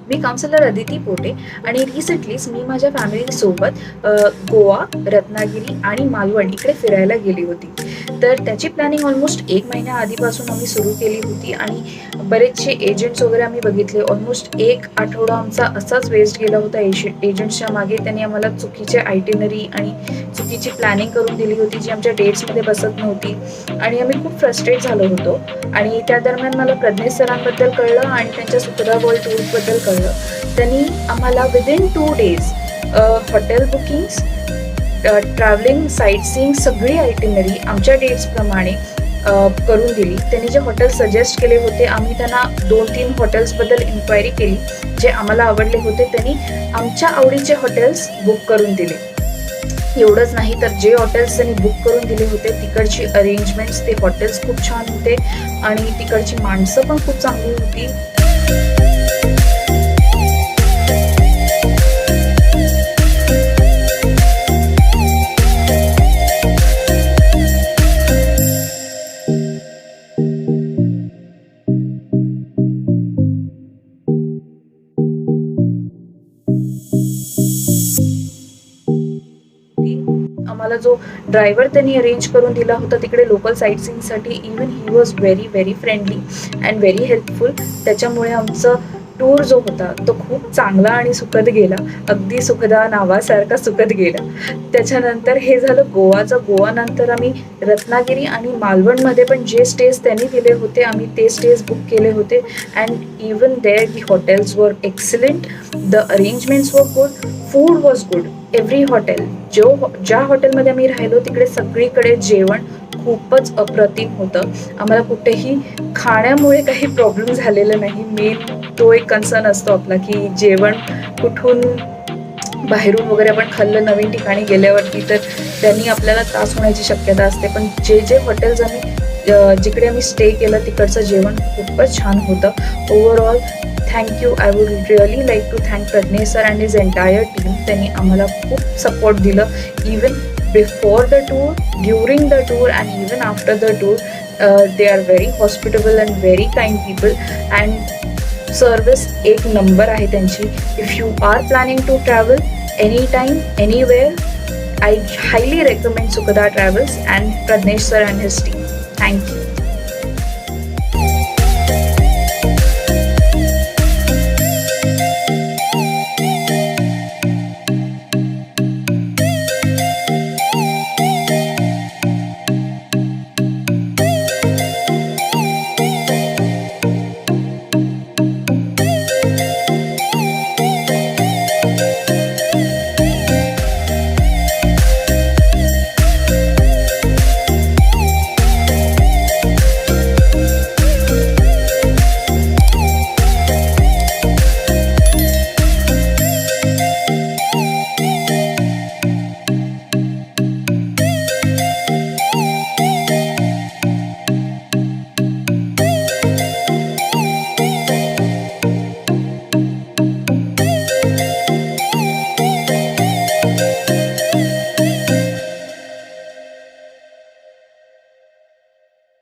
मी counsellor Aditi Pote आणि रिसेंटलीच मी माझ्या फॅमिलीसोबत गोवा, रत्नागिरी आणि मालवण इकडे फिरायला गेली होती. तर त्याची प्लॅनिंग ऑलमोस्ट 1 महिन्या आधीपासून आम्ही सुरू केली होती आणि बरेचसे एजंट्स वगैरे आम्ही बघितले. ऑलमोस्ट 1 आठवडा आमचा असाच वेस्ट गेला होता एजंट्सच्या मागे. त्यांनी आम्हाला चुकीचे आयटिनरी आणि चुकीची प्लॅनिंग करून दिली होती, जी आमच्या डेट्समध्ये बसत नव्हती आणि आम्ही खूप फ्रस्ट्रेट झालो होतो. आणि त्या दरम्यान मला प्रज्ञेश सरांबद्दल कळलं आणि त्यांच्या सुखदा वर्ल्ड टूर्सबद्दल कळलं. त्यांनी आम्हाला within 2 days hotel bookings, travelling, sightseeing सगळी आयटिनरी आमच्या डेट्सप्रमाणे करून दिली. त्यांनी जे हॉटेल सजेस्ट केले होते, आम्ही त्यांना 2-3 हॉटेल्सबद्दल इन्क्वायरी केली जे आम्हाला आवडले होते. त्यांनी आमच्या आवडीचे हॉटेल्स बुक करून दिले. एवढंच नाही तर जे हॉटेल्स त्यांनी बुक करून दिले होते तिकडची अरेंजमेंट्स, ते हॉटेल्स खूप छान होते आणि तिकडची माणसं पण खूप चांगली होती. आम्हाला जो ड्रायव्हर त्यांनी अरेंज करून दिला होता तिकडे लोकल साईटसीइंगसाठी, even he was very very friendly and very helpful. त्याच्यामुळे आमचं टूर जो होता तो खूप चांगला आणि सुखद गेला. अगदी सुखदा नावासारखा सुखद गेला. त्याच्यानंतर हे झालं गोवाचं. गोवानंतर आम्ही रत्नागिरी आणि मालवणमध्ये पण जे स्टेज त्यांनी दिले होते आम्ही ते स्टेज बुक केले होते. And even there the hotels were excellent, the arrangements were good, food was good. Every hotel, ज्या हॉटेलमध्ये आम्ही राहिलो तिकडे सगळीकडे जेवण खूपच अप्रतिम होतं. आम्हाला कुठेही खाण्यामुळे काही प्रॉब्लेम झालेला नाही. मेन तो एक कन्सर्न असतो आपला की जेवण कुठून बाहेरून वगैरे आपण खाल्लं नवीन ठिकाणी गेल्यावरती तर त्यांनी आपल्याला त्रास होण्याची शक्यता असते. पण जे हॉटेल्स आम्ही जिकडे आम्ही स्टे केलं तिकडचं जेवण खूपच छान होतं. Overall thank you. I would really like to thank Pragnesh sir and his entire team. त्यांनी आम्हाला खूप सपोर्ट दिलं. Even before the tour, during the tour and even after the tour. They are very hospitable and very kind people and service एक number आहे त्यांची. If you are planning to travel any time anywhere, I highly recommend Sukhada Travels and Pradnesh sir and his team. Thank you.